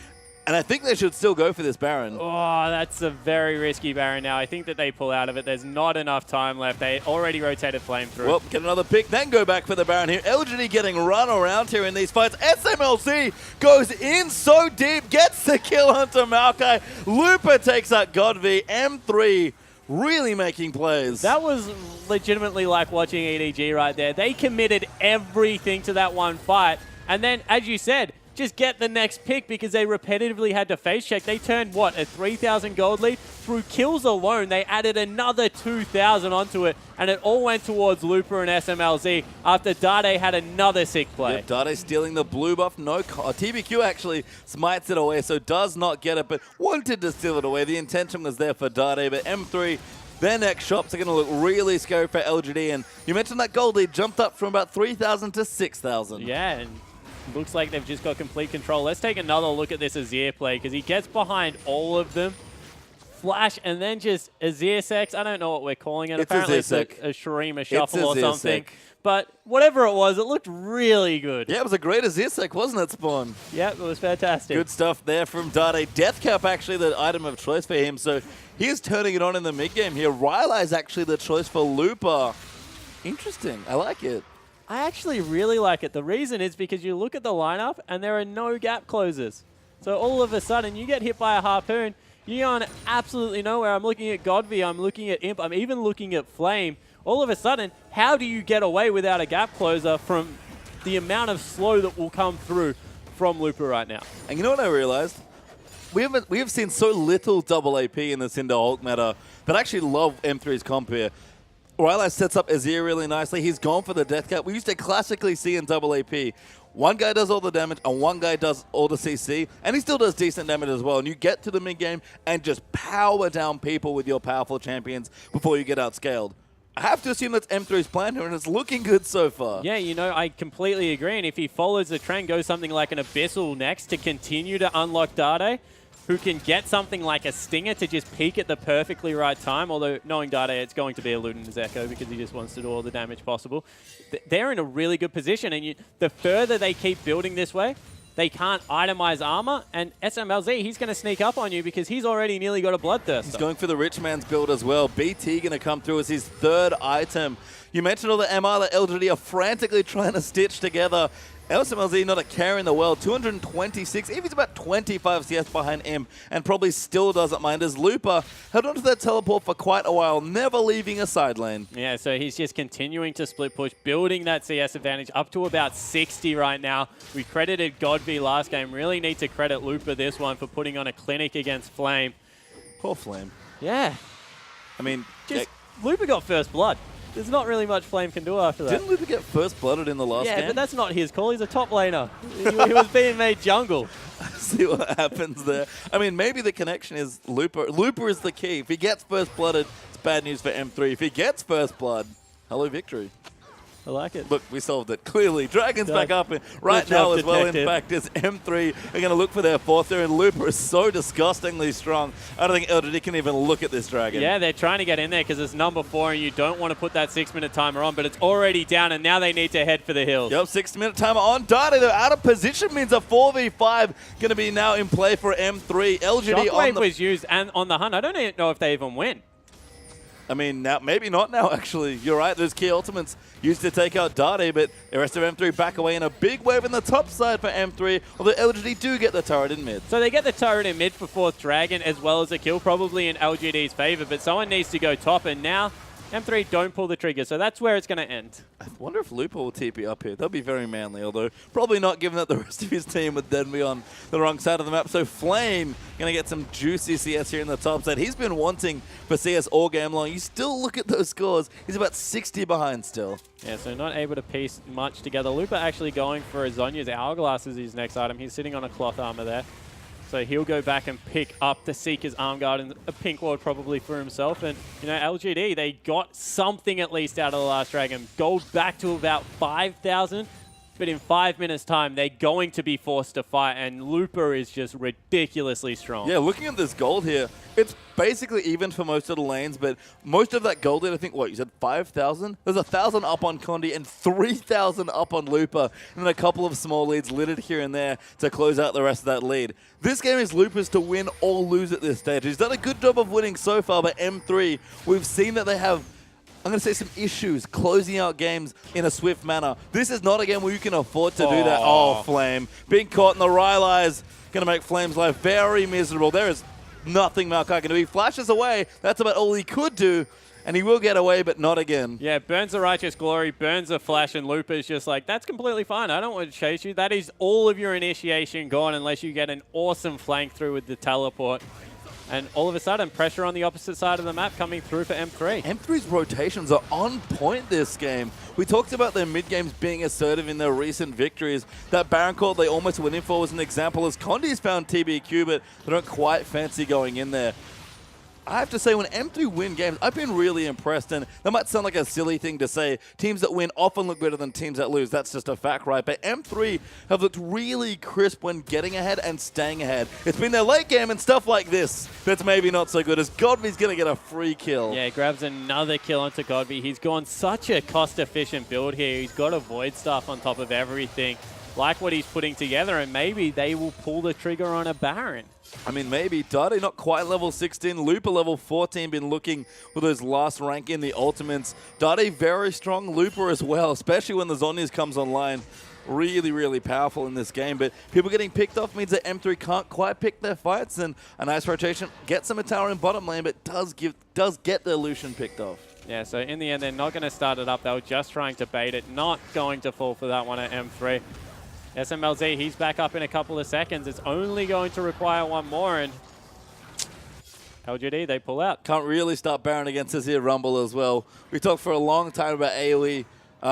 B: And I think they should still go for this Baron.
A: Oh, that's a very risky Baron now. I think that they pull out of it. There's not enough time left. They already rotated Flame through.
B: Well, get another pick, then go back for the Baron here. LGD getting run around here in these fights. SMLC goes in so deep, gets the kill onto Maokai. Looper takes out Godby. M3 really making plays.
A: That was legitimately like watching EDG right there. They committed everything to that one fight. And then, as you said, just get the next pick because they repetitively had to face check. They turned, what, a 3,000 gold lead? Through kills alone, they added another 2,000 onto it, and it all went towards Looper and SMLZ after Dade had another sick play.
B: Yep, Dade stealing the blue buff. No, TBQ actually smites it away, so does not get it, but wanted to steal it away. The intention was there for Dade, but M3, their next shops are going to look really scary for LGD, and you mentioned that gold lead jumped up from about 3,000 to 6,000.
A: Yeah, and looks like they've just got complete control. Let's take another look at this Azir play because he gets behind all of them. Flash and then just Azir Sex. I don't know what we're calling it.
B: It's
A: apparently it's a Shurima Shuffle or something. But whatever it was, it looked really good.
B: Yeah, it was a great Azir Sec, wasn't it, Spawn?
A: Yep, it was fantastic.
B: Good stuff there from Dade. Death Cap actually the item of choice for him, so he is turning it on in the mid-game here. Rylai is actually the choice for Looper. Interesting. I like it.
A: I actually really like it. The reason is because you look at the lineup and there are no gap closers. So all of a sudden, you get hit by a Harpoon, you're going absolutely nowhere. I'm looking at Godby, I'm looking at Imp, I'm even looking at Flame. All of a sudden, how do you get away without a gap closer from the amount of slow that will come through from Looper right now?
B: And you know what I realized? We have seen so little double AP in the Cinder Hulk meta, but I actually love M3's comp here. Rylai sets up Azir really nicely. He's gone for the death cap. We used to classically see in double AP, one guy does all the damage and one guy does all the CC, and he still does decent damage as well. And you get to the mid game and just power down people with your powerful champions before you get outscaled. I have to assume that's M3's plan here, and it's looking good so far.
A: Yeah, you know, I completely agree. And if he follows the trend, goes something like an Abyssal next to continue to unlock Dade, who can get something like a Stinger to just peak at the perfectly right time, although knowing Dade, it's going to be a Luden's Echo because he just wants to do all the damage possible. They're in a really good position, and the further they keep building this way, they can't itemize armor, and SMLZ, he's going to sneak up on you because he's already nearly got a Bloodthirster.
B: He's going for the rich man's build as well. BT going to come through as his third item. You mentioned all the MR that LGD are frantically trying to stitch together. SMLZ not a care in the world, 226, even he's about 25 CS behind him, and probably still doesn't mind as Looper held onto that teleport for quite a while, never leaving a side lane.
A: Yeah, so he's just continuing to split push, building that CS advantage up to about 60 right now. We credited Godby last game, really need to credit Looper this one for putting on a clinic against Flame.
B: Poor Flame.
A: Yeah.
B: I mean,
A: just Looper got first blood. There's not really much Flame can do after that.
B: Didn't Looper get first blooded in the last game?
A: Yeah, but that's not his call. He's a top laner. He was being made jungle.
B: See what happens there. I mean, maybe the connection is Looper. Looper is the key. If he gets first blooded, it's bad news for M3. If he gets first blood, hello victory.
A: I like it.
B: Look, we solved it. Clearly, Dragon's back up right now as well. In fact, as M3 are going to look for their fourth there, and Looper is so disgustingly strong. I don't think LGD can even look at this Dragon.
A: Yeah, they're trying to get in there because it's number 4, and you don't want to put that 6-minute timer on, but it's already down, and now they need to head for the hills.
B: Yep, 6-minute timer on. Dade, they're out of position, means a 4v5 going to be now in play for M3. LGD
A: Shockwave was used and on the hunt. I don't even know if they even win.
B: I mean, now maybe not now, actually. You're right, those key ultimates used to take out Dade, but the rest of M3 back away in a big wave in the top side for M3, although LGD do get the turret in mid.
A: So they get the turret in mid for 4th Dragon, as well as a kill, probably in LGD's favor, but someone needs to go top, and now M3 don't pull the trigger, so that's where it's going to end.
B: I wonder if Looper will TP up here. That'd be very manly, although probably not, given that the rest of his team would then be on the wrong side of the map. So Flame going to get some juicy CS here in the top side. He's been wanting for CS all game long. You still look at those scores. He's about 60 behind still.
A: Yeah, so not able to piece much together. Looper actually going for a Zonya's Hourglass as his next item. He's sitting on a cloth armor there. So he'll go back and pick up the Seeker's Arm Guard and a pink ward probably for himself. And, you know, LGD, they got something at least out of the last Dragon. Gold back to about 5,000. But in 5 minutes' time, they're going to be forced to fight. And Looper is just ridiculously strong.
B: Yeah, looking at this gold here, it's basically even for most of the lanes. But most of that gold, I think, what, you said 5,000? There's 1,000 up on Condi and 3,000 up on Looper. And then a couple of small leads littered here and there to close out the rest of that lead. This game is Looper's to win or lose at this stage. He's done a good job of winning so far, but M3, we've seen that they have, I'm going to say, some issues closing out games in a swift manner. This is not a game where you can afford to do that. Oh, Flame. Being caught in the Rylai is going to make Flame's life very miserable. There is nothing Maokai can do. He flashes away. That's about all he could do. and he will get away, but not again.
A: Yeah, burns the Righteous Glory, burns the Flash, and Looper's just like, that's completely fine. I don't want to chase you. That is all of your initiation gone unless you get an awesome flank through with the teleport. And all of a sudden, pressure on the opposite side of the map coming through for M3.
B: M3's rotations are on point this game. We talked about their mid-games being assertive in their recent victories. That Baron call they almost went in for was an example, as Condi's found TBQ, but they don't quite fancy going in there. I have to say, when M3 win games, I've been really impressed, and that might sound like a silly thing to say. Teams that win often look better than teams that lose. That's just a fact, right? But M3 have looked really crisp when getting ahead and staying ahead. It's been their late game and stuff like this that's maybe not so good, as Godby's going to get a free kill.
A: Yeah, he grabs another kill onto Godby. He's gone such a cost-efficient build here. He's got a Void Staff on top of everything. Like what he's putting together, and maybe they will pull the trigger on a Baron.
B: I mean, maybe. Dade not quite level 16. Looper level 14, been looking for those last rank in the ultimates. Dade very strong. Looper as well, especially when the Zhonya's comes online. Really, really powerful in this game. But people getting picked off means that M3 can't quite pick their fights, and a nice rotation gets them a tower in bottom lane, but does get their Lucian picked off.
A: Yeah, so in the end, they're not going to start it up. They were just trying to bait it. Not going to fall for that one at M3. SMLZ, he's back up in a couple of seconds. It's only going to require one more, and LGD, they pull out.
B: Can't really start Baron against us here, Rumble as well. We talked for a long time about AoE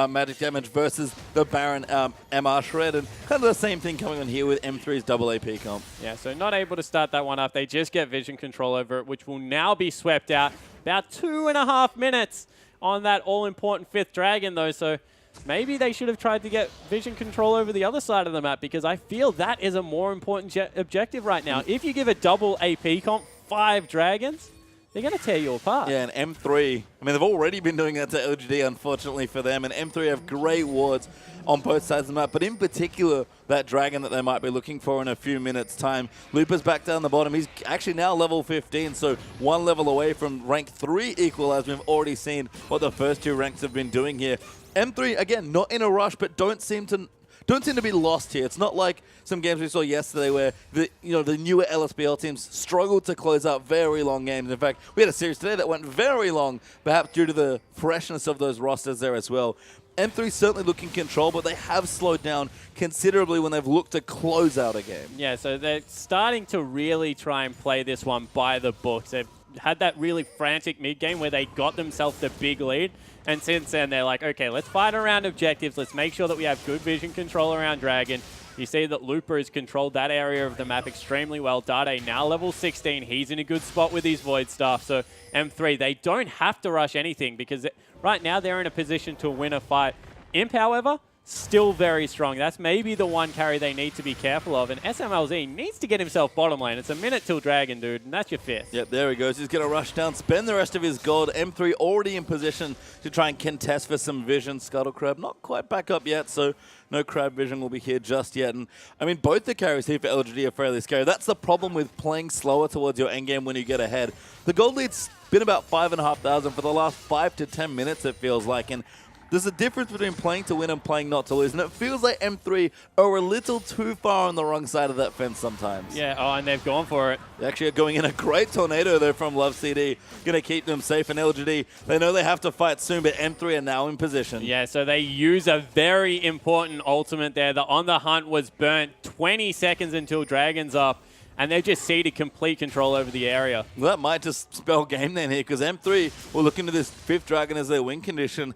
B: magic damage versus the Baron MR Shred, and kind of the same thing coming on here with M3's double AP comp.
A: Yeah, so not able to start that one up. They just get vision control over it, which will now be swept out. About 2.5 minutes on that all-important 5th Dragon, though, so maybe they should have tried to get vision control over the other side of the map, because I feel that is a more important objective right now. If you give a double AP comp 5 Dragons, they're going to tear you apart.
B: Yeah, and M3, I mean, they've already been doing that to LGD, unfortunately for them, and M3 have great wards on both sides of the map, but in particular, that Dragon that they might be looking for in a few minutes' time. Looper's back down the bottom. He's actually now level 15, so 1 level away from rank 3 equal, as we've already seen what the first 2 ranks have been doing here. M3, again, not in a rush, but don't seem to be lost here. It's not like some games we saw yesterday where the newer LSBL teams struggled to close out very long games. In fact, we had a series today that went very long, perhaps due to the freshness of those rosters there as well. M3 certainly look in control, but they have slowed down considerably when they've looked to close out a game.
A: Yeah, so they're starting to really try and play this one by the books. They've had that really frantic mid-game where they got themselves the big lead. And since then, they're like, okay, let's fight around objectives. Let's make sure that we have good vision control around Dragon. You see that Looper has controlled that area of the map extremely well. Dade now level 16. He's in a good spot with his Void Staff. So M3, they don't have to rush anything, because right now they're in a position to win a fight. Imp, however, still very strong. That's maybe the one carry they need to be careful of. And SMLZ needs to get himself bottom lane. It's a minute till Dragon, dude, and that's your 5th.
B: Yep, there he goes. He's going to rush down, spend the rest of his gold. M3 already in position to try and contest for some vision. Scuttle Crab not quite back up yet, so no Crab vision will be here just yet. And I mean, both the carries here for LGD are fairly scary. That's the problem with playing slower towards your endgame when you get ahead. The gold lead's been about 5,500 for the last 5 to 10 minutes, it feels like. And there's a difference between playing to win and playing not to lose, and it feels like M3 are a little too far on the wrong side of that fence sometimes.
A: Yeah, oh, and they've gone for it.
B: They actually are going in a great tornado there from Love CD. Going to keep them safe, and LGD, they know they have to fight soon, but M3 are now in position.
A: Yeah, so they use a very important ultimate there. The On The Hunt was burnt 20 seconds until Dragon's up, and they've just ceded complete control over the area.
B: Well, that might just spell game then here, because M3 will look into this 5th Dragon as their win condition.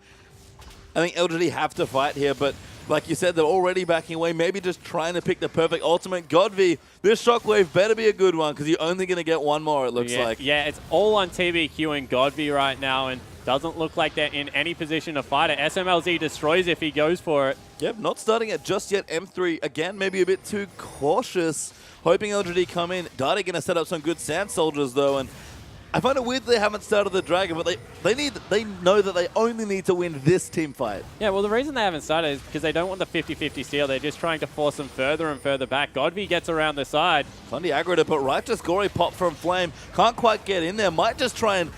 B: I think LGD have to fight here, but like you said, they're already backing away, maybe just trying to pick the perfect ultimate. Godby, this shockwave better be a good one, because you're only going to get one more, it looks like.
A: Yeah, it's all on TBQ and Godby right now, and doesn't look like they're in any position to fight it. SMLZ destroys if he goes for it.
B: Yep, not starting it just yet. M3, again, maybe a bit too cautious, hoping LGD come in. Dade going to set up some good Sand Soldiers, though, and I find it weird they haven't started the Dragon, but they know that they only need to win this team fight.
A: Yeah, well, the reason they haven't started is because they don't want the 50-50 steal. They're just trying to force them further and further back. Godby gets around the side.
B: Plenty aggro to put Righteous Glory pop from Flame. Can't quite get in there. Might just try and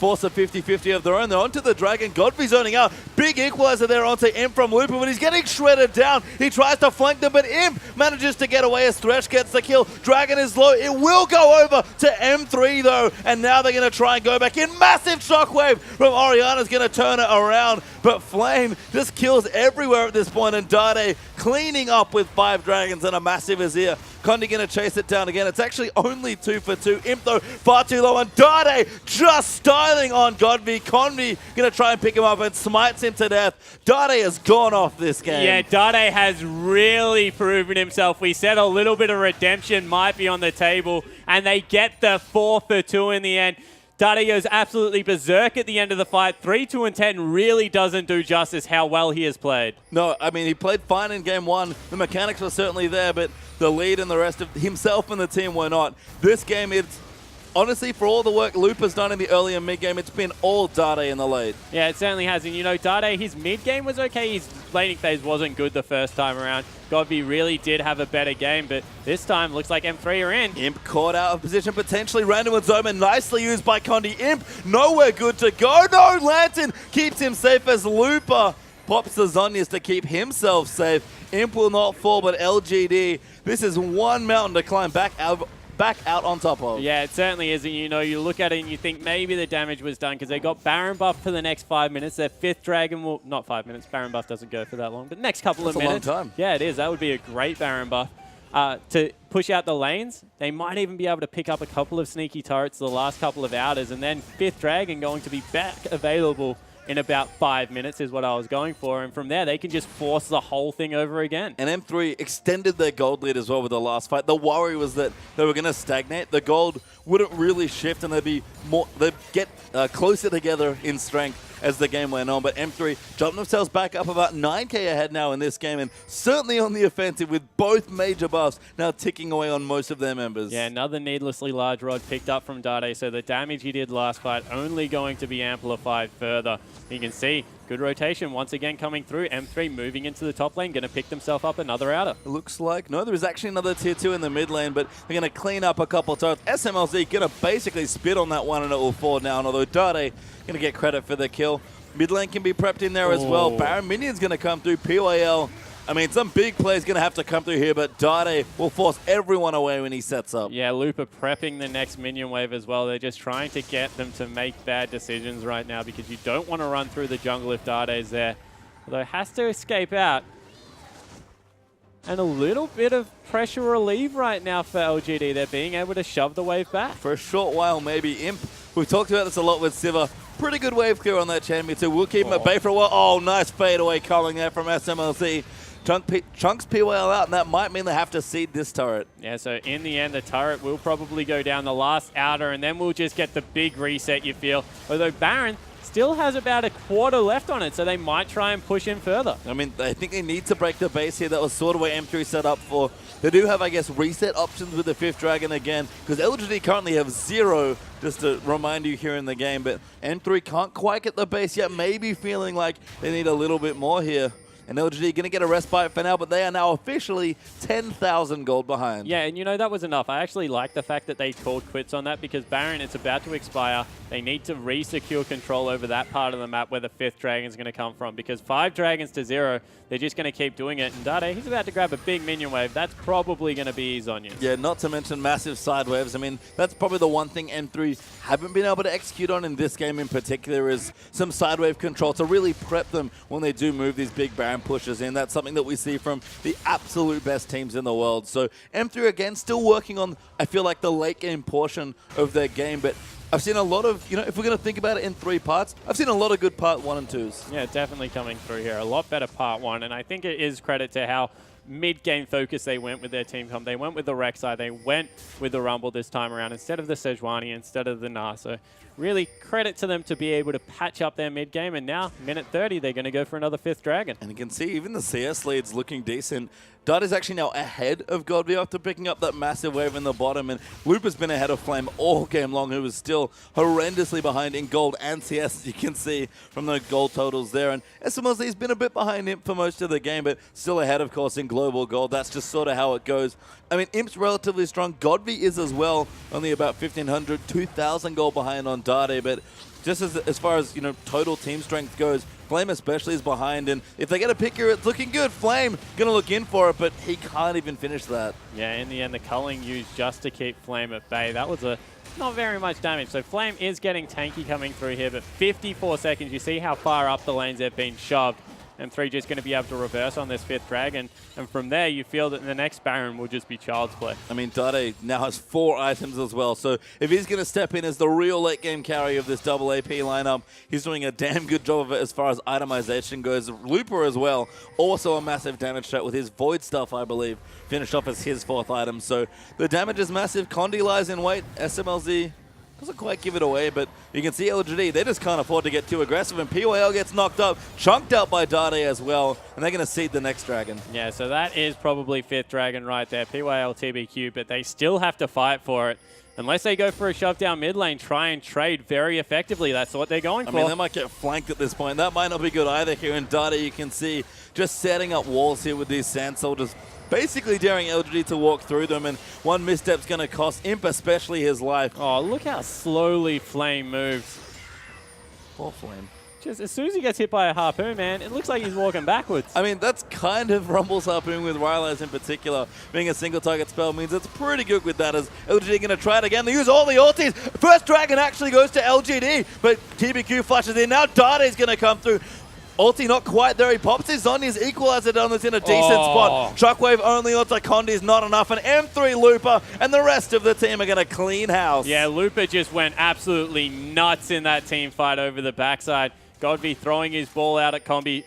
B: force a 50-50 of their own. They're onto the Dragon. Godby zoning out. Big equalizer there onto Imp from Looper, but he's getting shredded down. He tries to flank them, but Imp manages to get away as Thresh gets the kill. Dragon is low. It will go over to M3 though, and now they're going to try and go back in. Massive shockwave from Oriana's going to turn it around, but Flame just kills everywhere at this point, and Dade cleaning up with 5 Dragons and a massive Azir. Condi going to chase it down again. It's actually only 2 for 2. Imp though far too low, and Dade just styling on Godby. Condi going to try and pick him up and smites him to death. Dade has gone off this game.
A: Yeah, Dade has really proven himself. We said a little bit of redemption might be on the table, and they get the 4 for 2 in the end. Dade goes absolutely berserk at the end of the fight. 3-2-10 really doesn't do justice how well he has played.
B: No, I mean, he played fine in game 1. The mechanics were certainly there, but the lead and the rest of himself and the team were not. This game, it's honestly, for all the work Looper's done in the early and mid game, it's been all Dade in the late.
A: Yeah, it certainly has. And you know, Dade, his mid game was okay. His laning phase wasn't good the first time around. Godby really did have a better game, but this time looks like M3 are in.
B: Imp caught out of position, potentially random with Zoma, nicely used by Condi. Imp nowhere good to go. No, Lantern keeps him safe as Looper pops the Zonyas to keep himself safe. Imp will not fall, but LGD, this is one mountain to climb back out on top of.
A: Yeah, it certainly is. And you know, you look at it and you think maybe the damage was done because they got Baron buff for the next 5 minutes. Their 5th Dragon will, not 5 minutes, Baron buff doesn't go for that long, but next couple of minutes.
B: That's a long time.
A: Yeah, it is. That would be a great Baron buff. To push out the lanes, they might even be able to pick up a couple of sneaky turrets the last couple of outers, and then 5th Dragon going to be back available in about 5 minutes is what I was going for. And from there, they can just force the whole thing over again.
B: And M3 extended their gold lead as well with the last fight. The worry was that they were going to stagnate. The gold wouldn't really shift, and they'd get closer together in strength as the game went on. But M3 jumped themselves back up about 9k ahead now in this game, and certainly on the offensive with both major buffs now ticking away on most of their members.
A: Yeah, another needlessly large rod picked up from Dade, so the damage he did last fight only going to be amplified further. You can see good rotation once again coming through. M3 moving into the top lane, going to pick themselves up another outer.
B: It looks like, no, there is actually another tier 2 in the mid lane, but they're going to clean up a couple turrets. SMLZ going to basically spit on that one, and it will fall down, although Dade going to get credit for the kill. Mid lane can be prepped in there as well. Baron Minion's going to come through. PYL, I mean, some big players going to have to come through here, but Dade will force everyone away when he sets up.
A: Yeah, Looper prepping the next minion wave as well. They're just trying to get them to make bad decisions right now because you don't want to run through the jungle if Dade's there. Although has to escape out. And a little bit of pressure relief right now for LGD. They're being able to shove the wave back.
B: For a short while, maybe. Imp, we've talked about this a lot with Siva. Pretty good wave clear on that champion, so we'll keep him at bay for a while. Oh, nice fadeaway calling there from SMLC. Chunks PYL out, and that might mean they have to seed this turret.
A: Yeah, so in the end, the turret will probably go down the last outer, and then we'll just get the big reset, you feel. Although Baron still has about a quarter left on it, so they might try and push in further.
B: I mean, I think they need to break the base here. That was sort of what M3 set up for. They do have, I guess, reset options with the 5th Dragon again, because LGD currently have 0, just to remind you here in the game, but M3 can't quite get the base yet, maybe feeling like they need a little bit more here. And LGD going to get a respite for now, but they are now officially 10,000 gold behind.
A: Yeah, and you know, that was enough. I actually like the fact that they called quits on that because Baron, it's about to expire. They need to re-secure control over that part of the map where the 5th Dragon is going to come from because 5 Dragons to 0, they're just going to keep doing it. And Dade, he's about to grab a big minion wave. That's probably going to be his onions.
B: Yeah, not to mention massive side waves. I mean, that's probably the one thing M3 haven't been able to execute on in this game in particular is some side wave control to really prep them when they do move these big Baron pushes in. That's something that we see from the absolute best teams in the world. So M3 again still working on, I feel like, the late game portion of their game, but I've seen a lot of, you know, if we're going to think about it in 3 parts, I've seen a lot of good part 1 and 2s.
A: Yeah, definitely coming through here. A lot better part 1, and I think it is credit to how mid-game focus they went with their team comp. They went with the Rek'Sai, they went with the Rumble this time around instead of the Sejuani, instead of the Gnar. So really credit to them to be able to patch up their mid-game, and now, minute 30, they're going to go for another 5th Dragon.
B: And you can see even the CS lead's looking decent. Dud is actually now ahead of Godby after picking up that massive wave in the bottom, and Loop has been ahead of Flame all game long, who is still horrendously behind in gold and CS, as you can see from the gold totals there. And SMLZ has been a bit behind Imp for most of the game, but still ahead, of course, in global gold. That's just sort of how it goes. I mean, Imp's relatively strong. Godby is as well, only about 1,500, 2,000 gold behind on Dade, but just as far as, you know, total team strength goes, Flame especially is behind, and if they get a picker, it's looking good. Flame going to look in for it, but he can't even finish that.
A: Yeah, in the end, the culling used just to keep Flame at bay. That was not very much damage. So Flame is getting tanky coming through here, but 54 seconds. You see how far up the lanes they've been shoved. M3 just going to be able to reverse on this 5th dragon. And from there, you feel that the next Baron will just be child's play.
B: I mean, Dade now has 4 items as well. So if he's going to step in as the real late game carry of this double AP lineup, he's doing a damn good job of it as far as itemization goes. Looper as well, also a massive damage threat with his Void Stuff, I believe, finished off as his 4th item. So the damage is massive. Condi lies in wait. SMLZ doesn't quite give it away, but you can see LGD, they just can't afford to get too aggressive, and PYL gets knocked up, chunked out by Dade as well, and they're going to seed the next dragon.
A: Yeah, so that is probably 5th dragon right there, PYL TBQ, but they still have to fight for it. Unless they go for a shove down mid lane, try and trade very effectively. That's what they're going for.
B: I mean, they might get flanked at this point. That might not be good either here. And Dade, you can see, just setting up walls here with these Sand Soldiers, basically daring LGD to walk through them, and one misstep's going to cost Imp especially his life.
A: Oh, look how slowly Flame moves.
B: Poor Flame.
A: Just as soon as he gets hit by a harpoon, man, it looks like he's walking backwards.
B: I mean, that's kind of Rumble's harpoon with Rylai's in particular. Being a single target spell means it's pretty good with that, as LGD going to try it again. They use all the ultis. First dragon actually goes to LGD, but TBQ flashes in. Now Dade's going to come through. Ulti not quite there. He pops his on his equalizer down that's in a decent spot. Shockwave only onto Condi is not enough. And M3 Looper and the rest of the team are going to clean house.
A: Yeah, Looper just went absolutely nuts in that team fight over the backside. Godby throwing his ball out at Condi,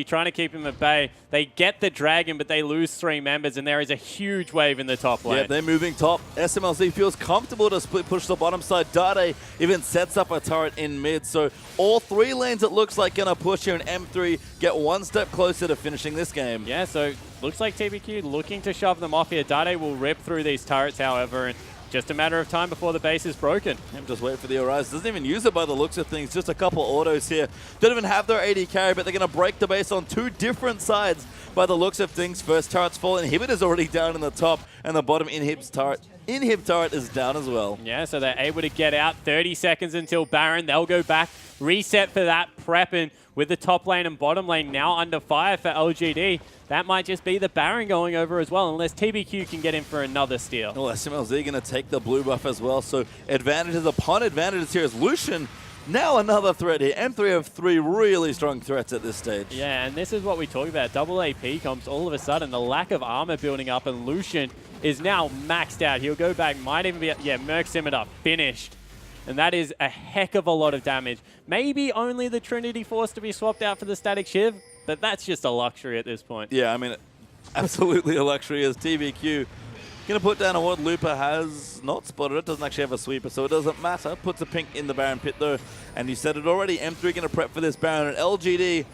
A: trying to keep him at bay. They get the dragon, but they lose 3 members, and there is a huge wave in the top lane.
B: Yeah, they're moving top. SMLZ feels comfortable to split push the bottom side. Dade even sets up a turret in mid. So all 3 lanes, it looks like, going to push here, and M3 get one step closer to finishing this game.
A: Yeah, so looks like TBQ looking to shove them off here. Dade will rip through these turrets, however, and just a matter of time before the base is broken.
B: Just wait for the Arise. Doesn't even use it by the looks of things. Just a couple autos here. Don't even have their AD carry, but they're going to break the base on 2 different sides by the looks of things. First turret's fall. Inhibitor's already down in the top, and the bottom Inhib turret is down as well.
A: Yeah, so they're able to get out. 30 seconds until Baron. They'll go back, reset for that prep, and with the top lane and bottom lane now under fire for LGD, that might just be the Baron going over as well, unless TBQ can get in for another steal.
B: Well, SMLZ going to take the blue buff as well, so advantages upon advantages here as Lucian, now another threat here. M3 have 3 really strong threats at this stage.
A: Yeah, and this is what we talk about. Double AP comps, all of a sudden, the lack of armor building up, and Lucian is now maxed out. He'll go back, might even be, yeah, Merc Scimitar, finished. And that is a heck of a lot of damage. Maybe only the Trinity Force to be swapped out for the Static Shiv, but that's just a luxury at this point.
B: Yeah, I mean, absolutely a luxury as TBQ. Going to put down a ward. Looper has not spotted it. Doesn't actually have a sweeper, so it doesn't matter. Puts a pink in the Baron pit, though. And you said it already, M3 going to prep for this Baron. And LGD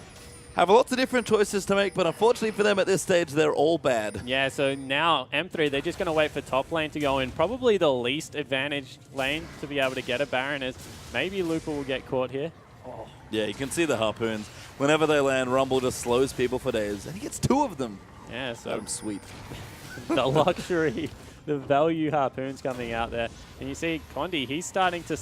B: have lots of different choices to make, but unfortunately for them at this stage, they're all bad.
A: Yeah, so now M3, they're just going to wait for top lane to go in. Probably the least advantaged lane to be able to get a Baron is maybe Looper will get caught here.
B: Oh. Yeah, you can see the harpoons. Whenever they land, Rumble just slows people for days. And he gets 2 of them.
A: Yeah, so
B: let him sweep.
A: The luxury, the value harpoons coming out there. And you see Condi, he's starting to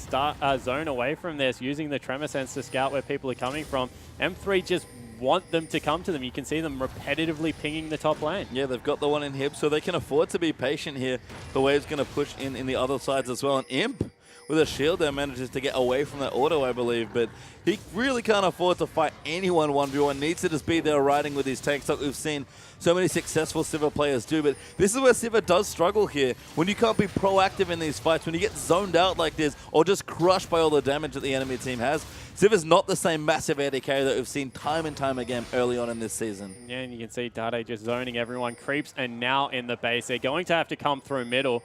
A: zone away from this, using the Tremor Sense to scout where people are coming from. M3 just want them to come to them. You can see them repetitively pinging the top lane.
B: Yeah, they've got the one in Hib, so they can afford to be patient here. The wave's going to push in the other sides as well. And Imp, with a shield there, manages to get away from that auto, I believe. But he really can't afford to fight anyone 1v1. Needs to just be there riding with his tanks like we've seen so many successful Sivir players do. But this is where Sivir does struggle here. When you can't be proactive in these fights, when you get zoned out like this, or just crushed by all the damage that the enemy team has, Sivir's not the same massive AD carry that we've seen time and time again early on in this season.
A: Yeah, and you can see Dade just zoning everyone. Creeps and now in the base. They're going to have to come through middle.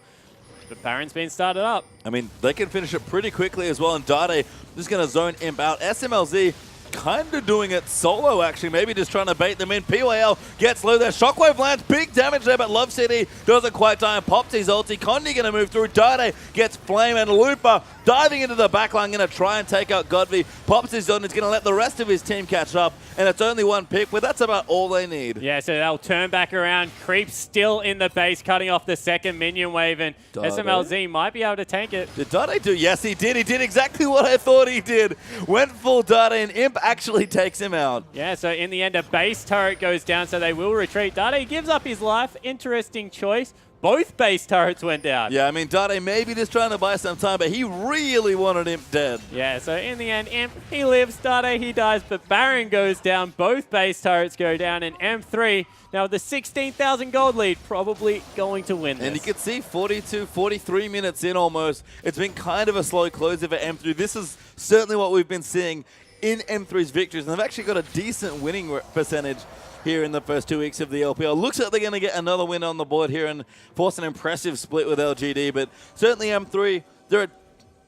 A: But Baron's been started up.
B: I mean, they can finish it pretty quickly as well. And Dade just going to zone Imp out. SMLZ kind of doing it solo, actually. Maybe just trying to bait them in. PYL gets low there. Shockwave lands. Big damage there, but Love City doesn't quite die and pops his ulti. Condi going to move through. Dade gets Flame, and Looper diving into the backline, going to try and take out Godby. Pops his zone. He's going to let the rest of his team catch up, and it's only one pick, but that's about all they need.
A: Yeah, so they'll turn back around. Creep still in the base, cutting off the second minion wave, and
B: Dade?
A: SMLZ might be able to tank it.
B: Did Dade do? Yes, he did. He did exactly what I thought he did. Went full Dade, and Imp actually takes him out.
A: Yeah, so in the end, a base turret goes down, so they will retreat. Dade gives up his life. Interesting choice. Both base turrets went down.
B: Yeah, I mean, Dade maybe just trying to buy some time, but he really wanted Imp dead.
A: Yeah, so in the end, Imp, he lives, Dade, he dies, but Baron goes down, both base turrets go down, and M3, now with the 16,000 gold lead, probably going to win this.
B: And you can see 42, 43 minutes in almost. It's been kind of a slow closer for M3. This is certainly what we've been seeing in M3's victories, and they've actually got a decent winning percentage here in the first 2 weeks of the LPL. Looks like they're going to get another win on the board here and force an impressive split with LGD, but certainly M3, there are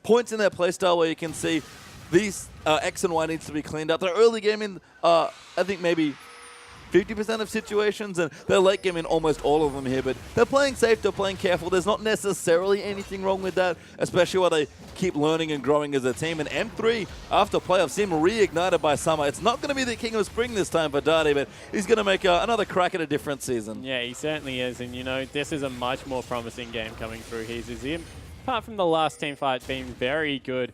B: points in their playstyle where you can see these X and Y needs to be cleaned up. They're early game in, I think maybe 50% of situations, and they're late game in almost all of them here, but they're playing safe, they're playing careful. There's not necessarily anything wrong with that, especially while they keep learning and growing as a team. And M3, after playoffs, seem reignited by summer. It's not going to be the King of Spring this time for Dade, but he's going to make another crack at a different season.
A: Yeah, he certainly is, and you know, this is a much more promising game coming through. He's him. Apart from the last team fight being very good,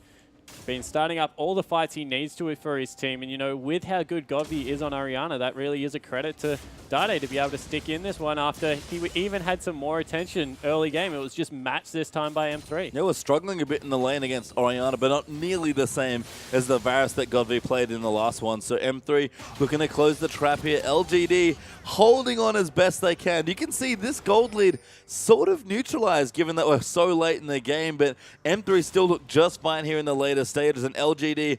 A: been starting up all the fights he needs to for his team. And, you know, with how good Godby is on Ariana, that really is a credit to Dade to be able to stick in this one after he even had some more attention early game. It was just matched this time by M3.
B: They were struggling a bit in the lane against Oriana, but not nearly the same as the Varus that Godby played in the last one. So M3 looking to close the trap here. LGD holding on as best they can. You can see this gold lead sort of neutralized given that we're so late in the game, but M3 still look just fine here in the later stages. And LGD,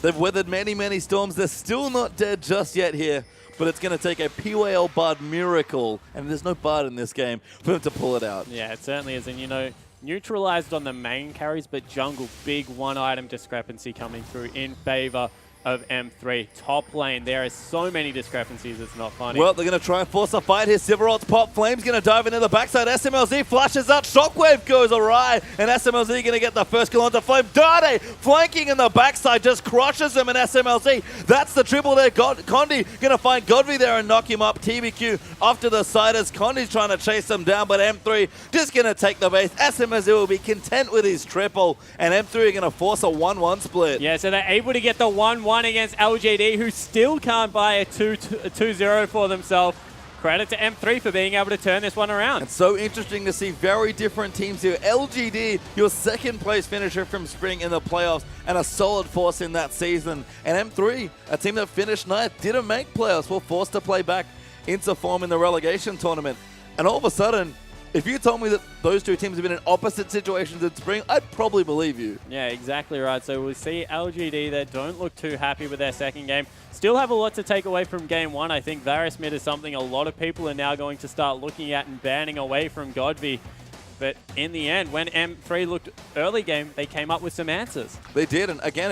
B: they've weathered many, many storms. They're still not dead just yet here, but it's going to take a PYL Bard miracle, and there's no Bard in this game, for them to pull it out.
A: Yeah, it certainly is. And, you know, neutralized on the main carries, but jungle, big one-item discrepancy coming through in favor of M3. Top lane, there are so many discrepancies, it's not funny.
B: Well, they're going to try and force a fight here. Sivarot's pop. Flame's going to dive into the backside. SMLZ flashes out. Shockwave goes awry, and SMLZ going to get the first kill onto Flame. Dade flanking in the backside just crushes him, and SMLZ, that's the triple there. Condi going to find Godby there and knock him up. TBQ off to the side as Condi's trying to chase him down, but M3 just going to take the base. SMLZ will be content with his triple, and M3 are going to force a 1-1 split.
A: Yeah, so they're able to get the 1-1 against LGD, who still can't buy a 2-0 for themselves. Credit to M3 for being able to turn this one around.
B: It's so interesting to see very different teams here. LGD, your second place finisher from spring in the playoffs and a solid force in that season. And M3, a team that finished ninth, didn't make playoffs, were forced to play back into form in the relegation tournament. And all of a sudden, if you told me that those two teams have been in opposite situations in spring, I'd probably believe you.
A: Yeah, exactly right. So we'll see LGD that don't look too happy with their second game. Still have a lot to take away from game one. I think Varus mid is something a lot of people are now going to start looking at and banning away from Godby. But in the end, when M3 looked early game, they came up with some answers.
B: They did, and again,